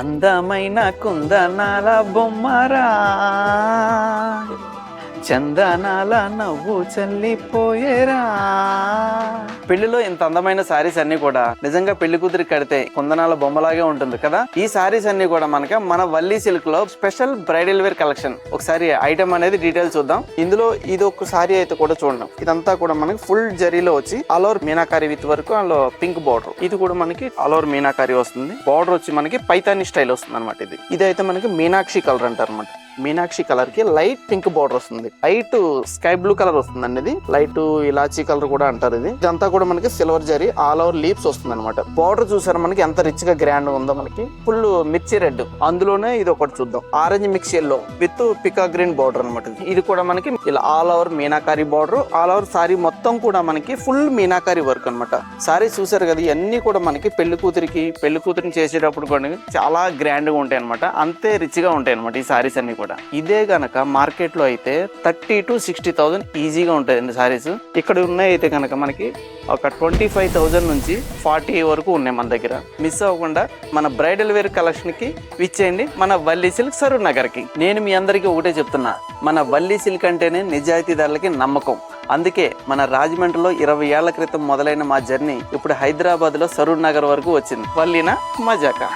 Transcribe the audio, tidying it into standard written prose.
అందమైన కుందనాల బొమ్మరా, చందనాల నవ్వు చల్లిపోయేరా. పెళ్లిలో ఇంత అందమైన శారీస్ అన్ని కూడా నిజంగా పెళ్లి కూతురి కడితే కుందనాల బొమ్మలాగే ఉంటుంది కదా. ఈ శారీస్ అన్ని కూడా మనకి మన వల్లీ సిల్క్ లో స్పెషల్ బ్రైడల్ వేర్ కలెక్షన్. ఒకసారి ఐటమ్ అనేది డీటెయిల్స్ చూద్దాం. ఇందులో ఇది ఒక సారీ అయితే కూడా చూడండి, ఇదంతా కూడా మనకి ఫుల్ జరీలో వచ్చి ఆల్ ఓవర్ మీనాకారి విత్ వరకు అందులో పింక్ బార్డర్. ఇది కూడా మనకి ఆల్ ఓవర్ మీనాకారి వస్తుంది. బార్డర్ వచ్చి మనకి పైతాని స్టైల్ వస్తుంది అనమాట. ఇది అయితే మనకి మీనాక్షి కలర్ అంటారు అనమాట. మీనాక్షి కలర్ కి లైట్ పింక్ బార్డర్ వస్తుంది, లైట్ స్కై బ్లూ కలర్ వస్తుంది అండి. ఇది లైట్ ఇలాచీ కలర్ కూడా అంటారు. ఇదంతా కూడా మనకి silver zari all over leaves వస్తుంది అనమాట. బార్డర్ చూసారు మనకి ఎంత రిచ్ గా గ్రాండ్ ఉందో. మనకి ఫుల్ మిర్చి రెడ్, అందులోనే ఇది ఒకటి చూద్దాం, orange mix yellow with pika green border అనమాట. ఇది కూడా మనకి ఇలా all over meenakari border. All over sorry మొత్తం కూడా మనకి ఫుల్ మీనాకారి వర్క్ అనమాట. సారీ చూసారు కదా, ఇవన్నీ కూడా మనకి పెళ్లి కూతురిని చేసేటప్పుడు కూడా చాలా గ్రాండ్ గా ఉంటాయి అనమాట. అంతే రిచ్ గా ఉంటాయి అనమాట ఈ సారీస్ అన్ని కూడా. ఇదే గనక మార్కెట్ లో అయితే 30,000 to 60,000 ఈజీగా ఉంటాయండి సారీస్. ఇక్కడ ఉన్నాయి అయితే కనుక మనకి ఒక 25,000 నుంచి 40 వరకు ఉన్నాయి మన దగ్గర. మిస్ అవ్వకుండా మన బ్రైడల్ వేర్ కలెక్షన్ కి విచ్చేయండి మన వల్లీ సిల్క్ సరూర్ నగర్ కి. నేను మీ అందరికీ ఒకటే చెప్తున్నా, మన వల్లీ సిల్క్ అంటేనే నిజాయితీదారులకి నమ్మకం. అందుకే మన రాజమండ్రిలో 20 ఏళ్ల క్రితం మొదలైన మా జర్నీ ఇప్పుడు హైదరాబాద్ లో సరూర్ నగర్ వరకు వచ్చింది. వల్లీనా మజాకా.